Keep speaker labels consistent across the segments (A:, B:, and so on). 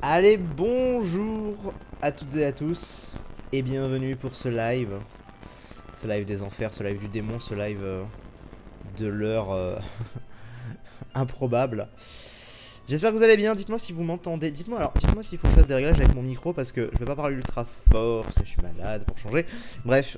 A: Allez, bonjour à toutes et à tous, et bienvenue pour ce live. Ce live des enfers, ce live du démon, ce live de l'heure improbable. J'espère que vous allez bien, dites-moi si vous m'entendez. Dites-moi s'il faut que je fasse des réglages avec mon micro, parce que je vais pas parler ultra fort, parce que je suis malade pour changer. Bref,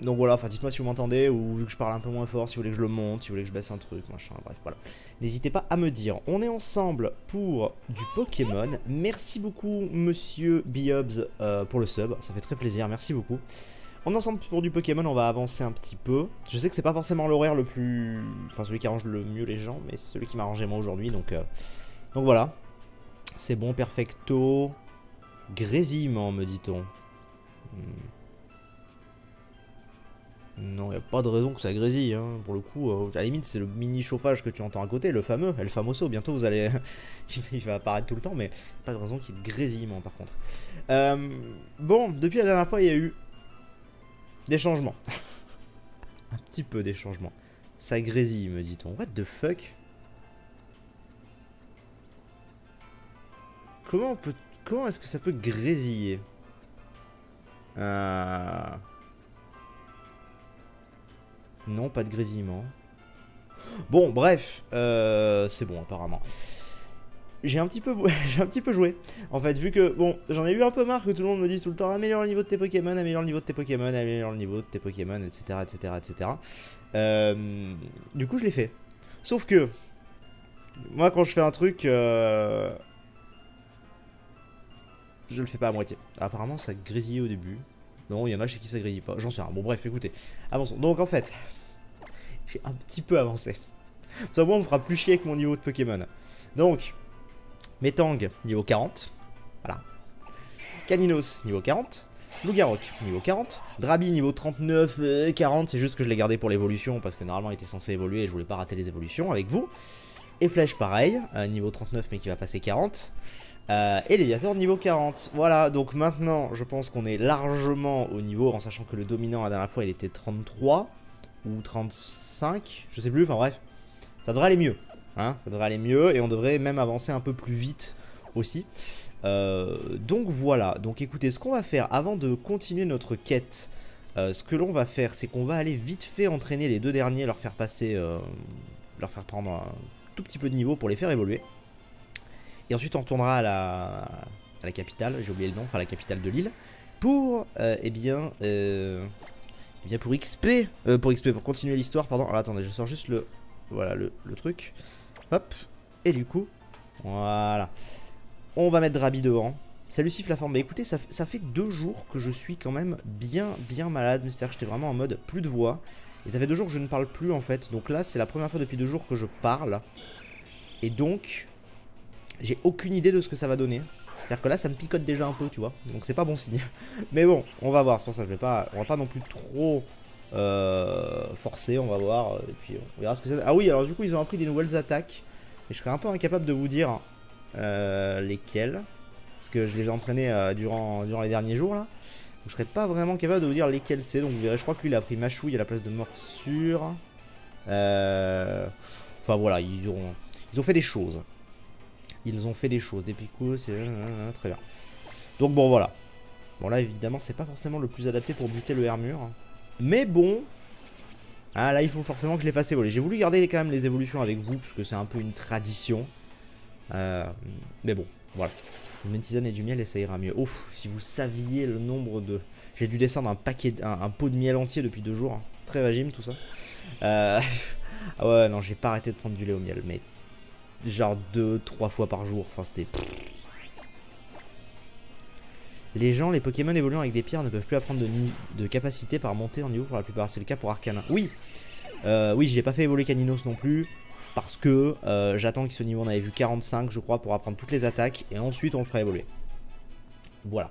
A: donc voilà, enfin dites-moi si vous m'entendez, ou vu que je parle un peu moins fort, si vous voulez que je le monte, si vous voulez que je baisse un truc, machin, bref, voilà. N'hésitez pas à me dire. On est ensemble pour du Pokémon. Merci beaucoup, monsieur Biobs, pour le sub. Ça fait très plaisir, merci beaucoup. On est ensemble pour du Pokémon, on va avancer un petit peu. Je sais que c'est pas forcément l'horaire le plus... Enfin, celui qui arrange le mieux les gens, mais c'est celui qui m'a arrangé moi aujourd'hui, donc voilà. C'est bon, perfecto. Grésillement, me dit-on. Non, y a pas de raison que ça grésille, hein. Pour le coup, à la limite, c'est le mini chauffage que tu entends à côté, le fameux, El Famoso. Bientôt, vous allez. Il va apparaître tout le temps, mais pas de raison qu'il y ait de grésillement, par contre. Bon, depuis la dernière fois, il y a eu des changements. Un petit peu des changements. Ça grésille, me dit-on. What the fuck? Comment est-ce que ça peut grésiller? Non, pas de grésillement. Bon, bref, c'est bon apparemment. J'ai un petit peu joué. En fait, vu que, bon, j'en ai eu un peu marre que tout le monde me dise tout le temps améliore le niveau de tes Pokémon, améliore le niveau de tes Pokémon, améliore le niveau de tes Pokémon, etc. etc., etc. Du coup, je l'ai fait. Sauf que, moi, quand je fais un truc, je le fais pas à moitié. Apparemment, ça grésillait au début. Non, il y en a chez qui ça grésille pas. J'en sais rien. Bon, bref, écoutez. Avançons. Donc, en fait, j'ai un petit peu avancé. Ça, moi, on me fera plus chier avec mon niveau de Pokémon. Donc, Metang, niveau 40. Voilà. Caninos, niveau 40. Lugarok, niveau 40. Drabi, niveau 39, 40. C'est juste que je l'ai gardé pour l'évolution parce que normalement, il était censé évoluer et je voulais pas rater les évolutions avec vous. Et Flèche, pareil. Niveau 39, mais qui va passer 40. Et Léviator niveau 40. Voilà, donc maintenant je pense qu'on est largement au niveau, en sachant que le dominant la dernière fois il était 33 ou 35, je sais plus, enfin bref. Ça devrait aller mieux, hein, ça devrait aller mieux et on devrait même avancer un peu plus vite aussi. Donc voilà, donc écoutez, ce qu'on va faire avant de continuer notre quête, ce que l'on va faire c'est qu'on va aller vite fait entraîner les deux derniers, leur faire passer, leur faire prendre un tout petit peu de niveau pour les faire évoluer. Et ensuite on retournera à la capitale, j'ai oublié le nom, enfin la capitale de l'île, pour, pour XP, pour continuer l'histoire, pardon. Alors attendez, je sors juste le, voilà, le truc, hop, et du coup, voilà. On va mettre Drabi devant. Salut Sif la forme, bah écoutez, ça fait 2 jours que je suis quand même bien malade, c'est-à-dire que j'étais vraiment en mode plus de voix. Et ça fait 2 jours que je ne parle plus en fait, donc là c'est la première fois depuis 2 jours que je parle. Et donc... j'ai aucune idée de ce que ça va donner. C'est-à-dire que là, ça me picote déjà un peu, tu vois. Donc c'est pas bon signe. Mais bon, on va voir. C'est pour ça que on va pas non plus trop forcer. On va voir. Et puis on verra ce que ça donne. Ah oui, alors du coup, ils ont appris des nouvelles attaques. Et je serais un peu incapable de vous dire lesquelles. Parce que je les ai entraînés durant les derniers jours, là. Donc je serais pas vraiment capable de vous dire lesquelles c'est. Donc vous verrez, je crois que lui, il a pris Machouille à la place de Morsure. Enfin voilà, ils ont fait des choses. Ils ont fait des choses, des picots, c'est très bien. Donc bon voilà. Bon là évidemment c'est pas forcément le plus adapté pour buter le Hermure. Mais bon. Ah là il faut forcément que je les fasse évoluer. J'ai voulu garder quand même les évolutions avec vous, parce que c'est un peu une tradition. Mais bon, voilà. Une tisane et du miel et ça ira mieux. Ouf, si vous saviez le nombre de... J'ai dû descendre un pot de miel entier depuis 2 jours. Hein. Très régime tout ça. Ah ouais non j'ai pas arrêté de prendre du lait au miel, mais... genre 2-3 fois par jour, enfin c'était... Les gens, les Pokémon évoluant avec des pierres ne peuvent plus apprendre de capacité par montée en niveau pour la plupart, c'est le cas pour Arcana. Oui, oui j'ai pas fait évoluer Caninos non plus, parce que j'attends qu'il soit niveau, on avait vu 45 je crois, pour apprendre toutes les attaques, et ensuite on le fera évoluer. Voilà.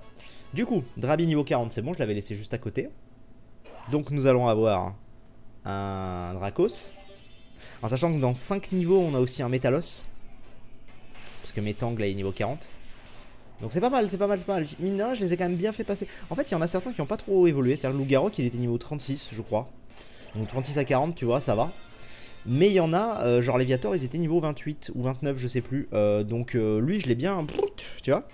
A: Du coup, Drabi niveau 40 c'est bon, je l'avais laissé juste à côté. Donc nous allons avoir un Dracos. En sachant que dans 5 niveaux, on a aussi un Métalos. Parce que Metang, là, il est niveau 40. Donc c'est pas mal, c'est pas mal, c'est pas mal. Mine de rien, je les ai quand même bien fait passer. En fait, il y en a certains qui n'ont pas trop évolué. C'est-à-dire Lugarok, il était niveau 36, je crois. Donc 36 à 40, tu vois, ça va. Mais il y en a, genre Léviator, ils étaient niveau 28 ou 29, je sais plus. Donc lui, je l'ai bien... Tu vois?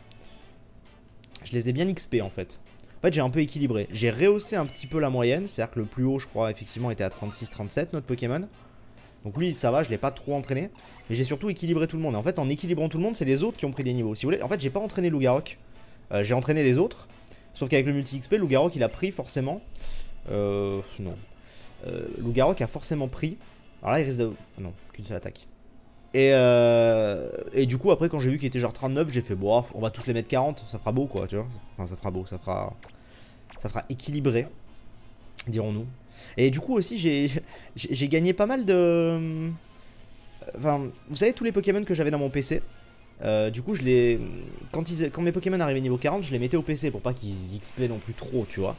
A: Je les ai bien XP en fait. En fait, j'ai un peu équilibré. J'ai rehaussé un petit peu la moyenne. C'est-à-dire que le plus haut, je crois, effectivement, était à 36-37, notre Pokémon. Donc lui, ça va, je l'ai pas trop entraîné. Mais j'ai surtout équilibré tout le monde. Et en fait, en équilibrant tout le monde, c'est les autres qui ont pris des niveaux. Si vous voulez, en fait, j'ai pas entraîné Lougarok. J'ai entraîné les autres. Sauf qu'avec le multi-XP, Lougarok, il a pris forcément... non. Lougarok a forcément pris. Alors là, il risque de... Non, qu'une seule attaque. Et du coup, après, quand j'ai vu qu'il était genre 39, j'ai fait, bon, on va tous les mettre 40, ça fera beau, quoi, tu vois. Enfin, ça fera beau, ça fera équilibré, dirons-nous. Et du coup, aussi, j'ai gagné pas mal de... Enfin, vous savez, tous les Pokémon que j'avais dans mon PC, du coup, quand mes Pokémon arrivaient niveau 40, je les mettais au PC pour pas qu'ils XP non plus trop, tu vois.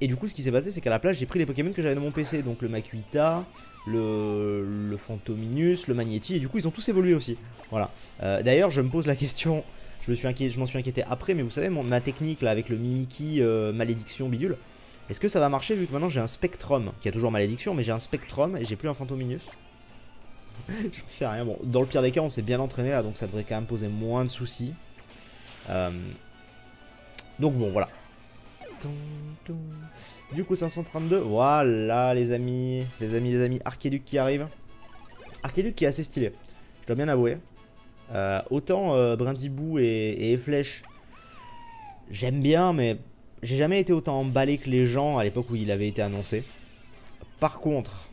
A: Et du coup, ce qui s'est passé, c'est qu'à la place, j'ai pris les Pokémon que j'avais dans mon PC, donc le Makuhita, le Fantominus, le Magnéti, et du coup ils ont tous évolué aussi. Voilà. D'ailleurs je me pose la question, je m'en suis inquiété après, mais vous savez ma technique là avec le Mimikyu malédiction bidule, est-ce que ça va marcher vu que maintenant j'ai un Spectrum, qui a toujours malédiction, mais j'ai un Spectrum et j'ai plus un Fantominus? Je sais rien, bon dans le pire des cas on s'est bien entraîné là, donc ça devrait quand même poser moins de soucis. Donc bon voilà. Du coup 532, voilà les amis, Archiduc qui arrive. Archiduc qui est assez stylé, je dois bien avouer. Autant Brindibou et Flèche, j'aime bien, mais j'ai jamais été autant emballé que les gens à l'époque où il avait été annoncé. Par contre,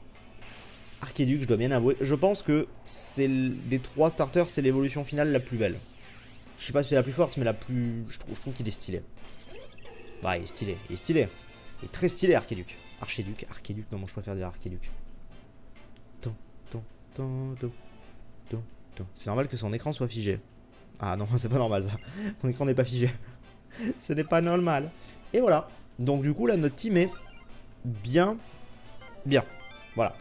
A: Archiduc, je dois bien avouer, je pense que c'est des 3 starters, c'est l'évolution finale la plus belle. Je sais pas si c'est la plus forte, mais la plus... Je trouve qu'il est stylé. Bah, il est stylé, il est stylé. Il est très stylé, Archiduc. Archiduc, non, moi je préfère dire Archiduc. C'est normal que son écran soit figé. Ah non, c'est pas normal ça. Mon écran n'est pas figé. Ce n'est pas normal. Et voilà. Donc du coup, là, notre team est bien. Voilà.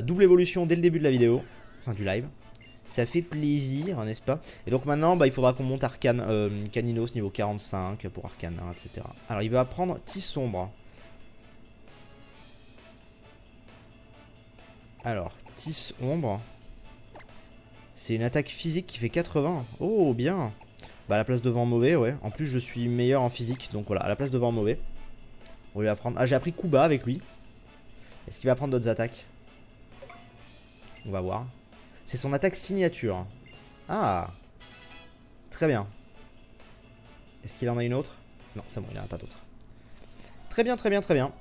A: Double évolution dès le début de la vidéo. Enfin, du live. Ça fait plaisir, n'est-ce pas? Et donc maintenant, bah, il faudra qu'on monte Caninos niveau 45 pour Arcana, etc. Alors, il veut apprendre Tis Sombre. Alors, Tis Ombre. C'est une attaque physique qui fait 80. Oh, bien. Bah, à la place de vent mauvais, ouais. En plus, je suis meilleur en physique. Donc voilà, à la place de vent mauvais. On va lui apprendre. Ah, j'ai appris Kuba avec lui. Est-ce qu'il va apprendre d'autres attaques? On va voir. C'est son attaque signature. Ah. Très bien. Est-ce qu'il en a une autre? Non, c'est bon, il n'en a pas d'autre. Très bien, très bien, très bien.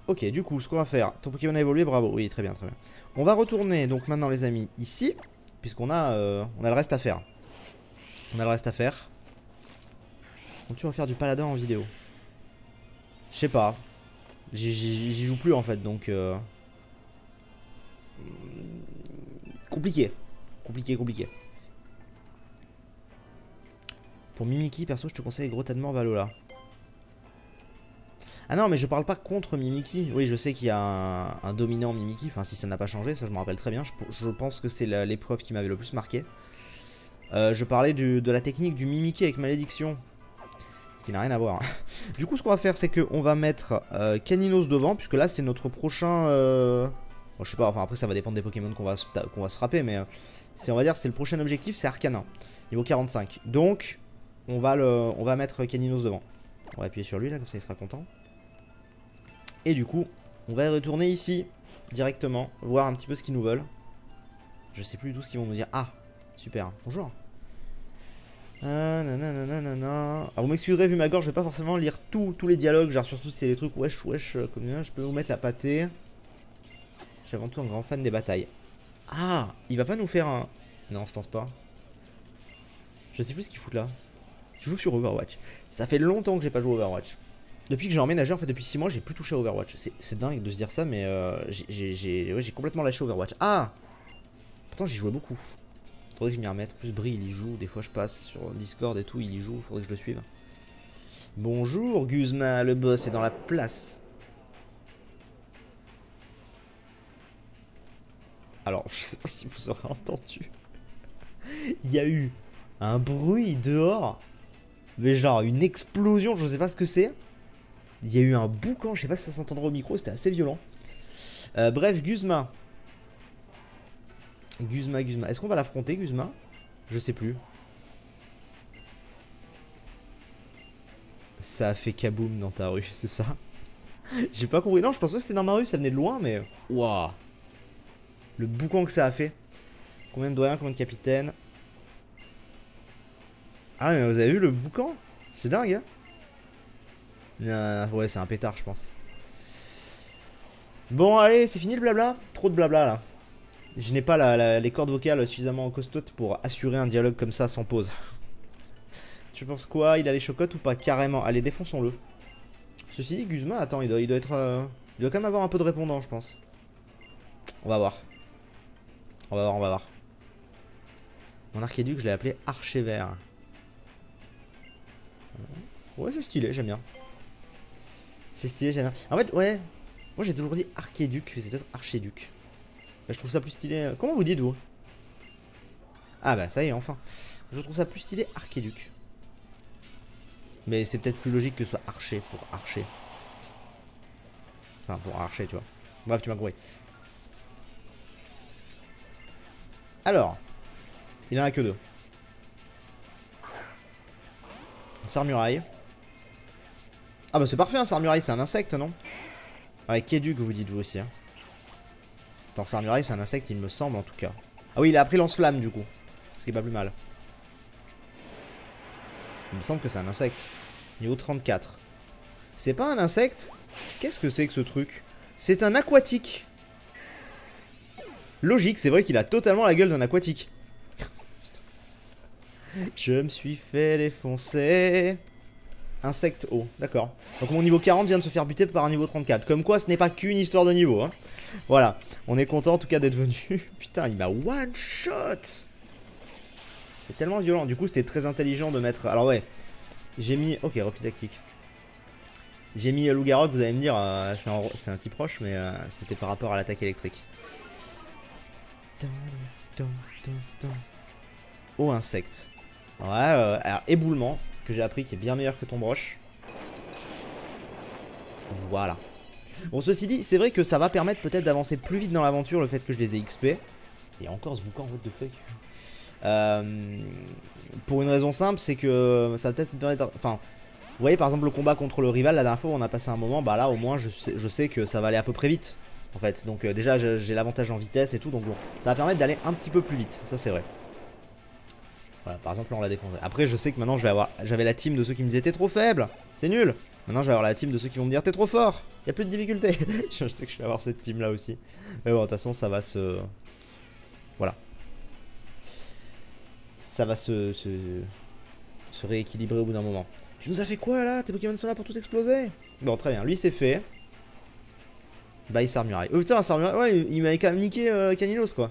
A: Ok, du coup, ce qu'on va faire... Ton Pokémon a évolué, bravo. Oui, très bien, très bien. On va retourner, donc maintenant, les amis, ici. Puisqu'on a, on a le reste à faire. On a le reste à faire. Donc tu vas faire du paladin en vidéo. Je sais pas. J'y joue plus, en fait, donc... Compliqué. Compliqué. Pour Mimikyu, perso, je te conseille Gros Tas de Mort Valola. Ah non, mais je parle pas contre Mimikyu. Oui, je sais qu'il y a un dominant Mimikyu. Enfin, si ça n'a pas changé, ça je me rappelle très bien. Je pense que c'est l'épreuve qui m'avait le plus marqué. Je parlais de la technique du Mimikyu avec malédiction. Ce qui n'a rien à voir. Du coup, ce qu'on va faire, c'est qu'on va mettre Caninos devant. Puisque là, c'est notre prochain... Bon, je sais pas, enfin après ça va dépendre des Pokémon qu'on va se frapper, mais on va dire c'est le prochain objectif, c'est Arcana, niveau 45. Donc on va mettre Caninos devant. On va appuyer sur lui là, comme ça il sera content. Et du coup, on va retourner ici directement, voir un petit peu ce qu'ils nous veulent. Je sais plus du tout ce qu'ils vont nous dire. Ah, super, bonjour. Alors vous m'excuserez, vu ma gorge, je vais pas forcément lire tous les dialogues, genre surtout si c'est des trucs wesh, comme ça, je peux vous mettre la pâtée. Je suis avant tout un grand fan des batailles. Ah, il va pas nous faire un... Non, je pense pas. Je sais plus ce qu'il fout là. Je joue sur Overwatch. Ça fait longtemps que j'ai pas joué à Overwatch. Depuis que j'ai emménagé, en fait, depuis 6 mois, j'ai plus touché à Overwatch. C'est dingue de se dire ça, mais j'ai complètement lâché Overwatch. Ah! Pourtant, j'y jouais beaucoup. Faudrait que je m'y remette. En plus, Bri, il y joue. Des fois, je passe sur Discord et tout, il y joue. Faudrait que je le suive. Bonjour, Guzma, le boss est dans la place. Alors, je sais pas si vous aurez entendu. Il y a eu un bruit dehors. Mais genre une explosion, je sais pas ce que c'est. Il y a eu un boucan, je sais pas si ça s'entendra au micro, c'était assez violent. Bref, Guzma. Guzma. Est-ce qu'on va l'affronter, Guzma? Je sais plus. Ça a fait kaboom dans ta rue, c'est ça? J'ai pas compris. Non, je pensais que c'était dans ma rue, ça venait de loin, mais... Waouh. Le boucan que ça a fait. Combien de doyens, combien de capitaines? Ah, mais vous avez vu le boucan? C'est dingue, hein? Ouais, c'est un pétard, je pense. Bon, allez, c'est fini le blabla? Trop de blabla, là. Je n'ai pas les cordes vocales suffisamment costaudes pour assurer un dialogue comme ça sans pause. Tu penses quoi? Il a les chocottes ou pas? Carrément. Allez, défonçons-le. Ceci dit, Guzma, attends, il doit être... il doit quand même avoir un peu de répondant, je pense. On va voir. On va voir. Mon archéduc, je l'ai appelé Archévert. Ouais, c'est stylé, j'aime bien. C'est stylé, j'aime bien. En fait, ouais. Moi, j'ai toujours dit archéduc, c'est peut-être archéduc. Mais je trouve ça plus stylé. Comment vous dites, vous? Ah bah, ça y est, enfin. Je trouve ça plus stylé archéduc. Mais c'est peut-être plus logique que ce soit archer pour archer. Enfin, pour archer, tu vois. Bref, tu m'as compris. Alors, il en a que 2. Sarmuraille. Ah bah c'est parfait, un Sarmuraille, c'est un insecte, non? Ouais, Kéduc, vous dites vous aussi. Hein. Attends, Sarmuraille, c'est un insecte, il me semble en tout cas. Ah oui, il a appris lance-flamme du coup. Ce qui est pas plus mal. Il me semble que c'est un insecte. Niveau 34. C'est pas un insecte? Qu'est-ce que c'est que ce truc? C'est un aquatique. Logique, c'est vrai qu'il a totalement la gueule d'un aquatique. Je me suis fait défoncer. Insecte eau, d'accord. Donc mon niveau 40 vient de se faire buter par un niveau 34. Comme quoi ce n'est pas qu'une histoire de niveau. Hein. Voilà, on est content en tout cas d'être venu. Putain, il m'a one shot. C'est tellement violent. Du coup c'était très intelligent de mettre... Alors ouais, j'ai mis... Ok, repli tactique. J'ai mis Loup-Garou, vous allez me dire, c'est un type proche, mais c'était par rapport à l'attaque électrique. Oh, insecte. Ouais, alors éboulement, que j'ai appris qui est bien meilleur que ton broche. Voilà. Bon, ceci dit, c'est vrai que ça va permettre peut-être d'avancer plus vite dans l'aventure, le fait que je les ai XP. Et encore ce boucan, what the fuck. Pour une raison simple, c'est que ça va peut-être me permettre... Enfin, vous voyez par exemple le combat contre le rival, la dernière fois où on a passé un moment, bah là au moins je sais que ça va aller à peu près vite. En fait, donc déjà j'ai l'avantage en vitesse et tout, donc bon, ça va permettre d'aller un petit peu plus vite, ça c'est vrai. Voilà, par exemple là on l'a défoncé. Après je sais que maintenant j'avais la team de ceux qui me disaient t'es trop faible, c'est nul. Maintenant je vais avoir la team de ceux qui vont me dire t'es trop fort, y a plus de difficulté. Je sais que je vais avoir cette team là aussi. Mais bon de toute façon ça va se... Voilà. Ça va se rééquilibrer au bout d'un moment. Tu nous as fait quoi là? Tes Pokémon sont là pour tout exploser? Bon très bien, lui c'est fait. Bah il Sarmuraille. Oh putain, Sarmuraille, ouais, il m'avait quand même niqué Caninos quoi.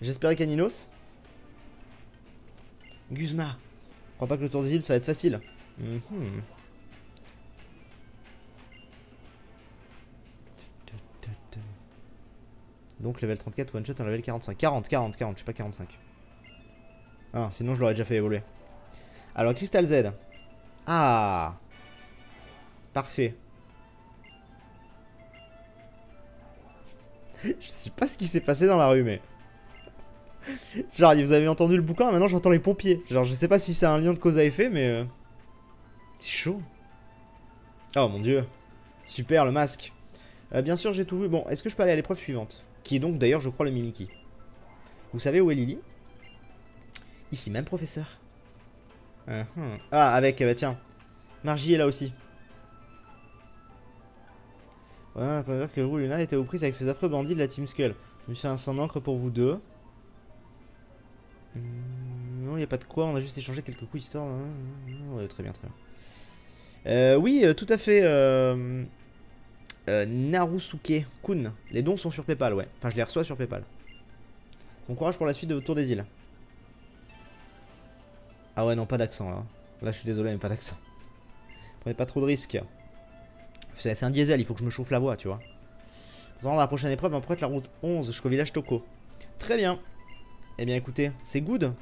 A: J'espérais Caninos. Guzma. Je crois pas que le tour des îles ça va être facile. Donc level 34 one shot un level 45. 40, je suis pas 45. Ah, sinon je l'aurais déjà fait évoluer. Alors Crystal Z. Ah. Parfait. Je sais pas ce qui s'est passé dans la rue, mais... Genre, vous avez entendu le boucan, maintenant j'entends les pompiers. Genre, je sais pas si c'est un lien de cause à effet, mais... C'est chaud. Oh mon dieu. Super, le masque. Bien sûr, j'ai tout vu. Bon, est-ce que je peux aller à l'épreuve suivante? Qui est donc, d'ailleurs, je crois, le Mimiki. Vous savez où est Lily? Ici même, professeur. Ah, avec, bah tiens. Margie est là aussi. Ouais, attendez dire que vous, Luna, était aux prises avec ces affreux bandits de la Team Skull. Je me suis fait un sang d'encre pour vous deux. Non, il n'y a pas de quoi, on a juste échangé quelques coups histoire. Ouais, très bien, très bien. Oui, tout à fait. Narusuke Kun. Les dons sont sur Paypal, ouais. Enfin, je les reçois sur Paypal. Bon courage pour la suite de votre tour des îles. Ah ouais, non, pas d'accent là. Là, je suis désolé, mais pas d'accent. Prenez pas trop de risques. C'est un diesel, il faut que je me chauffe la voix, tu vois. Dans la prochaine épreuve, on prête la route 11 jusqu'au village Toko. Très bien. Eh bien, écoutez, c'est good.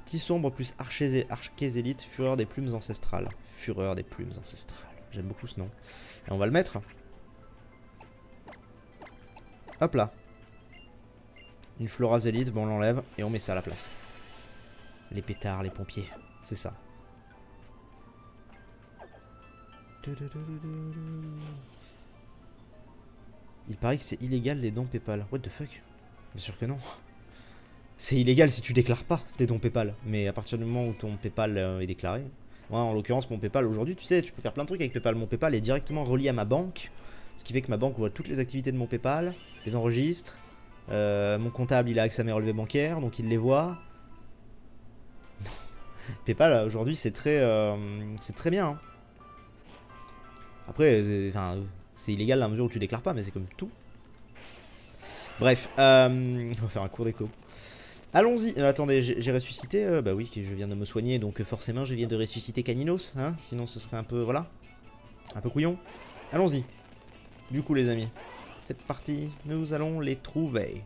A: Sombre plus Archésélite, Fureur des plumes ancestrales. Fureur des plumes ancestrales. J'aime beaucoup ce nom. Et on va le mettre. Hop là. Une Florazélite, bon on l'enlève et on met ça à la place. Les pétards, les pompiers, c'est ça. Il paraît que c'est illégal les dons PayPal. What the fuck? Bien sûr que non. C'est illégal si tu déclares pas tes dons PayPal. Mais à partir du moment où ton PayPal est déclaré. Moi en l'occurrence mon PayPal aujourd'hui, tu sais, tu peux faire plein de trucs avec PayPal. Mon PayPal est directement relié à ma banque. Ce qui fait que ma banque voit toutes les activités de mon PayPal, les enregistre. Mon comptable il a accès à mes relevés bancaires, donc il les voit. PayPal aujourd'hui c'est très bien. Hein. Après, c'est illégal dans la mesure où tu déclares pas, mais c'est comme tout. Bref, on va faire un cours d'écho. Allons-y. Attendez, j'ai ressuscité. Bah oui, je viens de me soigner, donc forcément je viens de ressusciter Caninos. Hein, sinon ce serait un peu, voilà, un peu couillon. Allons-y. Du coup les amis, c'est parti. Nous allons les trouver.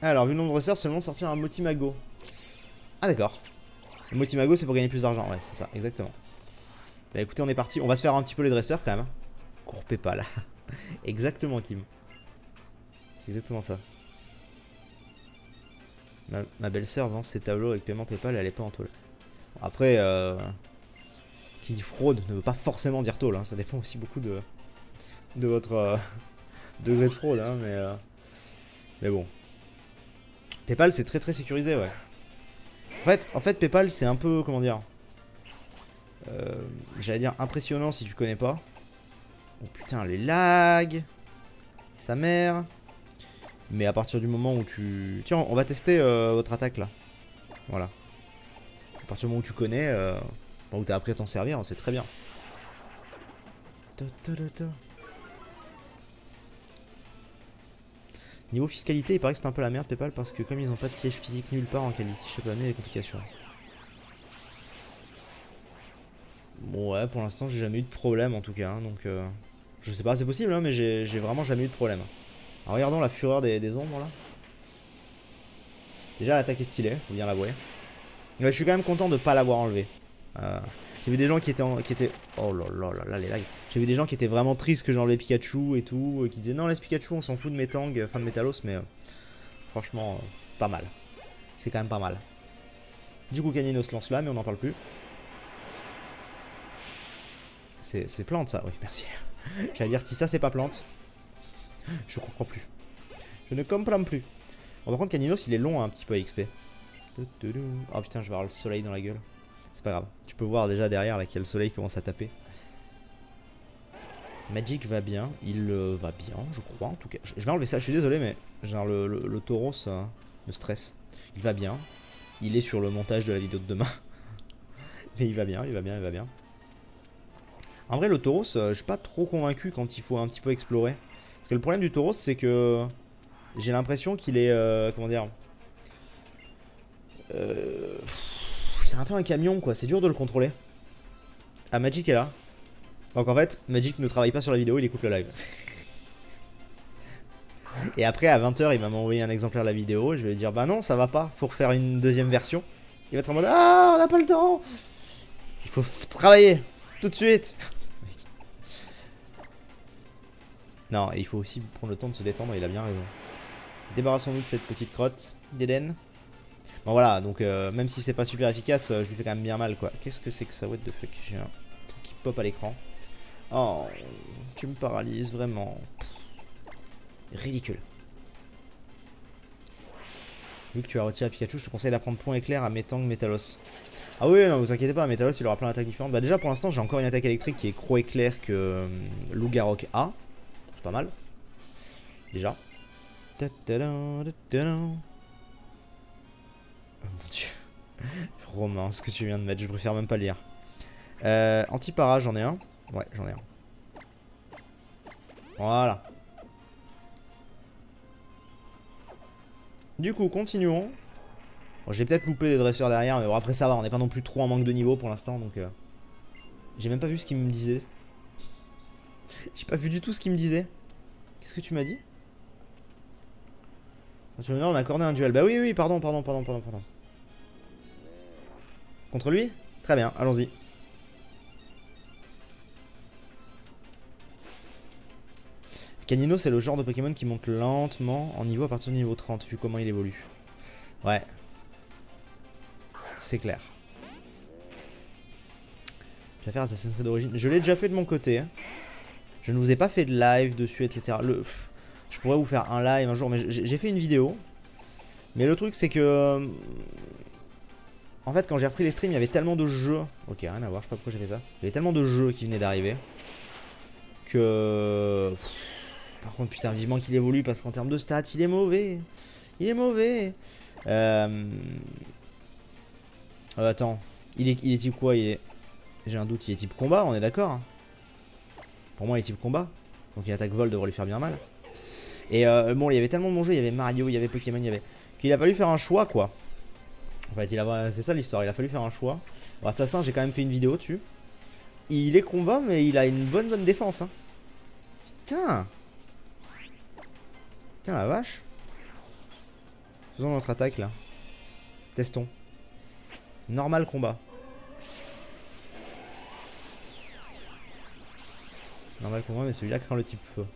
A: Alors, vu le nombre de dresseurs, c'est le moment de sortir un Motimago. Ah d'accord. Le Motimago c'est pour gagner plus d'argent, ouais c'est ça, exactement. Bah écoutez on est parti, on va se faire un petit peu les dresseurs quand même. Cours PayPal. Exactement Kim. C'est exactement ça. Ma belle-sœur vend ses tableaux avec paiement PayPal, elle est pas en tôle. Après, qui dit fraude ne veut pas forcément dire tôle, hein. Ça dépend aussi beaucoup de votre degré de fraude, hein, mais bon. PayPal c'est très sécurisé, ouais. En fait PayPal c'est un peu, comment dire, j'allais dire impressionnant si tu connais pas. Oh putain les lags, sa mère. Mais à partir du moment où tu... Tiens on va tester votre attaque là. Voilà. À partir du moment où tu connais, où t'as appris à t'en servir, c'est très bien. Niveau fiscalité, il paraît que c'est un peu la merde PayPal parce que comme ils n'ont pas de siège physique nulle part en qualité, je sais pas, mais les complications. Bon ouais, pour l'instant j'ai jamais eu de problème en tout cas, hein, donc je sais pas, c'est possible hein, mais j'ai vraiment jamais eu de problème. Alors regardons la fureur des ombres là. Déjà l'attaque est stylée, faut bien l'avouer. Ouais, je suis quand même content de pas l'avoir enlevé. J'ai vu des gens qui étaient oh là là les lags. J'ai vu des gens qui étaient vraiment tristes que j'ai enlevé Pikachu et tout, qui disaient non laisse Pikachu, on s'en fout de Metang, fin de Métalos, mais franchement pas mal. C'est quand même pas mal. Du coup Canino se lance là mais on n'en parle plus. C'est plante ça, oui merci. J'allais dire si ça c'est pas plante, je comprends plus. Je ne comprends plus. Bon, par contre Caninos il est long hein, un petit peu à XP. Oh putain je vais avoir le soleil dans la gueule. C'est pas grave. Tu peux voir déjà derrière là qu'il y a le soleil qui commence à taper. Magic va bien. Il va bien je crois en tout cas. Je vais enlever ça, je suis désolé mais genre le taureau ça me stresse. Il va bien. Il est sur le montage de la vidéo de demain. Mais il va bien, il va bien, il va bien. En vrai le taureau je suis pas trop convaincu quand il faut un petit peu explorer. Parce que le problème du taureau c'est que j'ai l'impression qu'il est comment dire, c'est un peu un camion quoi, c'est dur de le contrôler. Ah Magic est là. Donc en fait Magic ne travaille pas sur la vidéo, il écoute le live. Et après à 20 h il va m'envoyer un exemplaire de la vidéo. Je vais lui dire bah non ça va pas, faut refaire une deuxième version. Il va être en mode ah on n'a pas le temps. Il faut travailler tout de suite. Non et il faut aussi prendre le temps de se détendre, il a bien raison. Débarrassons-nous de cette petite crotte d'Eden. Bon voilà, donc même si c'est pas super efficace, je lui fais quand même bien mal quoi. Qu'est-ce que c'est que ça? What the fuck? J'ai un truc qui pop à l'écran. Oh, tu me paralyses vraiment. Ridicule. Vu que tu as retiré Pikachu, je te conseille d'apprendre point éclair à Metang Métalos. Ah oui, non, vous inquiétez pas, Métalos il aura plein d'attaques différentes. Bah déjà pour l'instant j'ai encore une attaque électrique qui est croc éclair que Lougarok a. C'est pas mal. Déjà. Oh mon dieu. Romain, ce que tu viens de mettre, je préfère même pas lire. Anti-para, j'en ai un. Ouais, j'en ai un. Voilà. Du coup, continuons. Bon, j'ai peut-être loupé des dresseurs derrière, mais bon, après ça va, on n'est pas non plus trop en manque de niveau pour l'instant, donc... J'ai même pas vu ce qu'il me disait. J'ai pas vu du tout ce qu'il me disait. Qu'est-ce que tu m'as dit? On a accordé un duel. Bah oui, oui, pardon. Contre lui? Très bien, allons-y. Canino, c'est le genre de Pokémon qui monte lentement en niveau à partir du niveau 30, vu comment il évolue. Ouais. C'est clair. Je vais faire Assassin's Creed d'origine. Je l'ai déjà fait de mon côté. Hein. Je ne vous ai pas fait de live dessus, etc. Je pourrais vous faire un live un jour, mais j'ai fait une vidéo. Mais le truc, c'est que... En fait, quand j'ai repris les streams, il y avait tellement de jeux... Ok, rien à voir, je sais pas pourquoi j'ai fait ça. Il y avait tellement de jeux qui venaient d'arriver. Que... Par contre, putain, vivement qu'il évolue, parce qu'en termes de stats, il est mauvais. Il est mauvais. Attends. Il est type quoi? J'ai un doute, il est type combat, on est d'accord? Pour moi, il est type combat. Donc, une attaque vol devrait lui faire bien mal. Et bon, il y avait tellement de bons jeux, il y avait Mario, il y avait Pokémon, il y avait... Qu'il a fallu faire un choix, quoi. En fait, c'est ça l'histoire, il a fallu faire un choix. Bon, Assassin, j'ai quand même fait une vidéo dessus. Il est combat, mais il a une bonne défense. Hein. Putain. Putain, la vache. Faisons notre attaque, là. Testons. Normal combat. Normal combat, mais celui-là craint le type feu.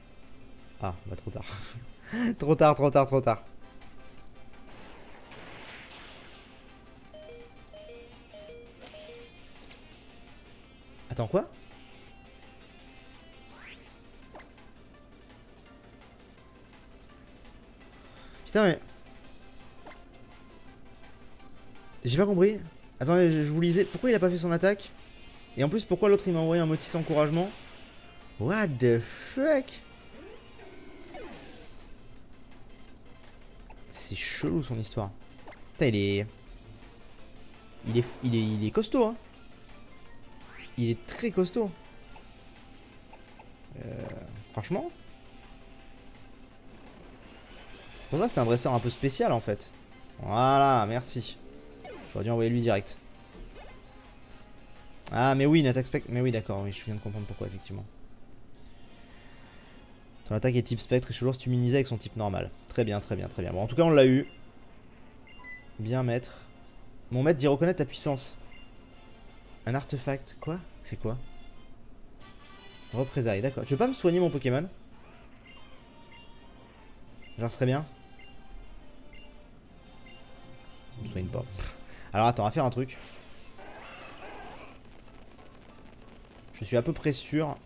A: Ah, bah trop tard. Trop tard, trop tard, trop tard. Attends, quoi? Putain, mais... J'ai pas compris. Attendez, je vous lisais. Pourquoi il a pas fait son attaque? Et en plus, pourquoi l'autre il m'a envoyé un motif encouragement? What the fuck? C'est chelou son histoire. Putain, il est costaud, hein. Il est très costaud. Franchement. Pour ça, c'est un dresseur un peu spécial en fait. Voilà, merci. J'aurais dû envoyer lui direct. Ah, mais oui, une attaque spectre. Mais oui, d'accord, oui, je viens de comprendre pourquoi, effectivement. Ton attaque est type spectre et je lance immunisé avec son type normal. Très bien, très bien, très bien. Bon, en tout cas, on l'a eu. Bien, maître. Mon maître dit reconnaître ta puissance. Un artefact. Quoi? C'est quoi? Représailles, d'accord. Je vais pas me soigner mon Pokémon. Genre, serait bien. Je me soigne pas. Alors, attends, on va faire un truc. Je suis à peu près sûr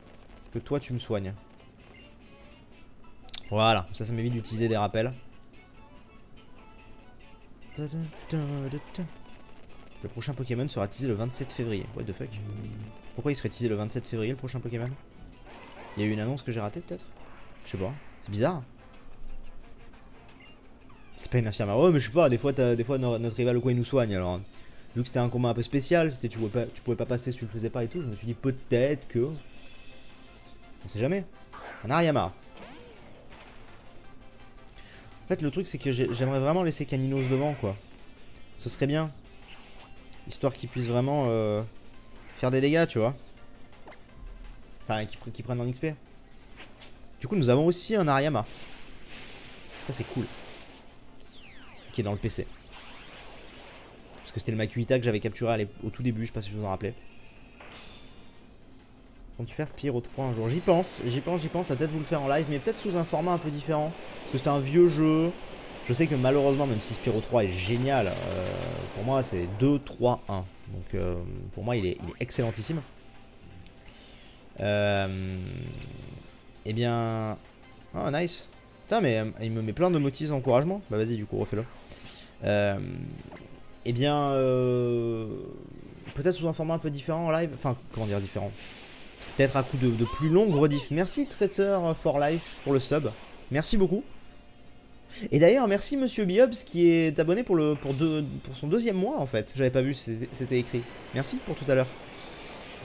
A: que toi, tu me soignes. Voilà, ça m'évite d'utiliser des rappels. Le prochain Pokémon sera teasé le 27 février. What the fuck? Pourquoi il serait teasé le 27 février le prochain Pokémon? Il y a eu une annonce que j'ai ratée peut-être? Je sais pas. C'est bizarre. C'est pas une affirmation. Ouais, mais je sais pas, des fois notre rival quoi il nous soigne. Alors, vu que c'était un combat un peu spécial, tu pouvais pas passer si tu le faisais pas et tout, je me suis dit peut-être que... On sait jamais. Un Ariama. En fait, le truc, c'est que j'aimerais vraiment laisser Caninos devant, quoi. Ce serait bien. Histoire qu'il puisse vraiment faire des dégâts, tu vois. Enfin, qu'il prenne en XP. Du coup, nous avons aussi un Ariama. Ça, c'est cool. Qui est dans le PC. Parce que c'était le Makuhita que j'avais capturé au tout début, je sais pas si je vous en rappelais. Comptes-tu faire Spyro 3 un jour? J'y pense, à peut-être vous le faire en live, mais peut-être sous un format un peu différent. Parce que c'est un vieux jeu. Je sais que malheureusement, même si Spyro 3 est génial, pour moi c'est 2, 3, 1. Donc pour moi il est excellentissime. Eh bien... Oh nice. Putain mais il me met plein de motifs d'encouragement. Bah vas-y du coup refais-le. Eh bien... peut-être sous un format un peu différent en live. Enfin comment dire différent. Peut-être à coup de plus longue rediff. Merci Tracer for Life pour le sub. Merci beaucoup. Et d'ailleurs, merci Monsieur Biobs qui est abonné pour son deuxième mois en fait. J'avais pas vu, c'était écrit. Merci pour tout à l'heure.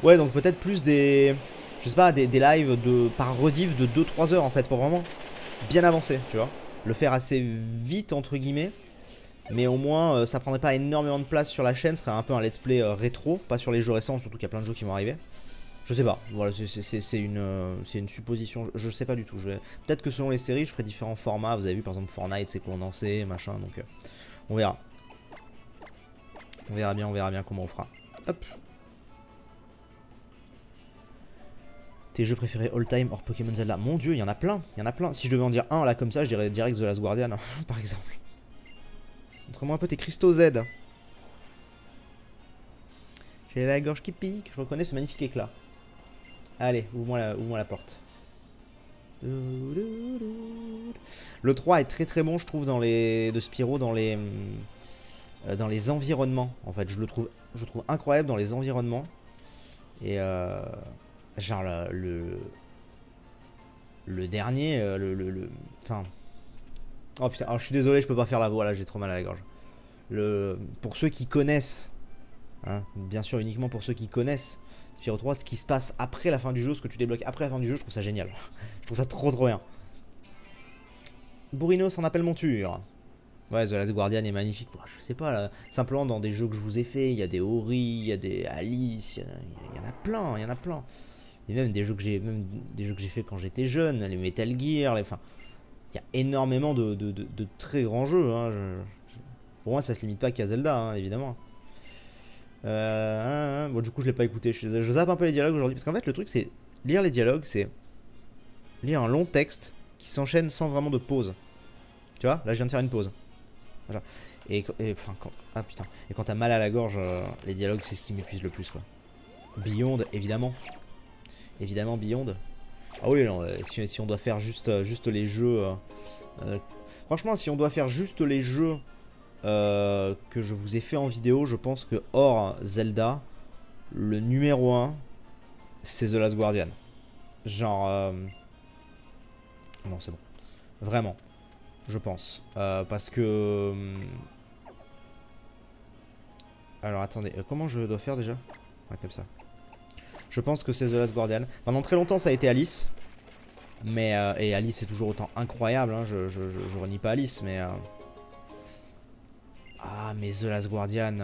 A: Ouais, donc peut-être plus des... Je sais pas, des lives par rediff de 2-3 heures en fait, pour vraiment bien avancer, tu vois. Le faire assez vite entre guillemets. Mais au moins, ça prendrait pas énormément de place sur la chaîne. Ce serait un peu un let's play rétro, pas sur les jeux récents, surtout qu'il y a plein de jeux qui vont arriver. Je sais pas, voilà, c'est une supposition, je sais pas du tout. Peut-être que selon les séries, je ferai différents formats. Vous avez vu par exemple Fortnite, c'est condensé, machin, donc on verra. On verra bien comment on fera. Hop. Tes jeux préférés all time hors Pokémon Zelda. Mon dieu, il y en a plein, il y en a plein. Si je devais en dire un là comme ça, je dirais direct The Last Guardian, par exemple. Montre-moi un peu tes cristaux Z. J'ai la gorge qui pique, je reconnais ce magnifique éclat. Allez, ouvre-moi la porte. Le 3 est très très bon, je trouve, de Spyro dans les environnements. En fait, je le trouve incroyable dans les environnements. Et genre le dernier, enfin... Oh putain, alors, je suis désolé, je peux pas faire la voix là, j'ai trop mal à la gorge. Pour ceux qui connaissent, hein, bien sûr uniquement pour ceux qui connaissent Spyro 3, ce qui se passe après la fin du jeu, ce que tu débloques après la fin du jeu, je trouve ça génial. Je trouve ça trop bien. Bourrino s'en appelle monture. Ouais, The Last Guardian est magnifique. Bon, je sais pas, là, simplement dans des jeux que je vous ai fait, il y a des Ori, il y a des Alice, il y en a plein, il y en a plein. Et même des jeux que j'ai fait quand j'étais jeune, les Metal Gear, enfin, il y a énormément de très grands jeux. Hein. Pour moi, ça se limite pas qu'à Zelda, hein, évidemment. Bon, du coup, je l'ai pas écouté. Je zappe un peu les dialogues aujourd'hui, parce qu'en fait, le truc, c'est lire les dialogues, c'est lire un long texte qui s'enchaîne sans vraiment de pause. Tu vois, là, je viens de faire une pause. Et enfin, ah putain. Et quand t'as mal à la gorge, les dialogues, c'est ce qui m'épuise le plus, quoi. Beyond, évidemment. Évidemment, Beyond. Ah oui, non, si on doit faire juste les jeux... franchement, si on doit faire juste les jeux que je vous ai fait en vidéo, je pense que hors Zelda, le numéro 1, c'est The Last Guardian. Genre... Non, c'est bon. Vraiment. Je pense. Parce que... Alors, attendez. Comment je dois faire déjà? Ouais, comme ça. Je pense que c'est The Last Guardian. Pendant très longtemps, ça a été Alice. Mais... et Alice est toujours autant incroyable. Hein, je renie pas Alice, mais... Ah, mais The Last Guardian...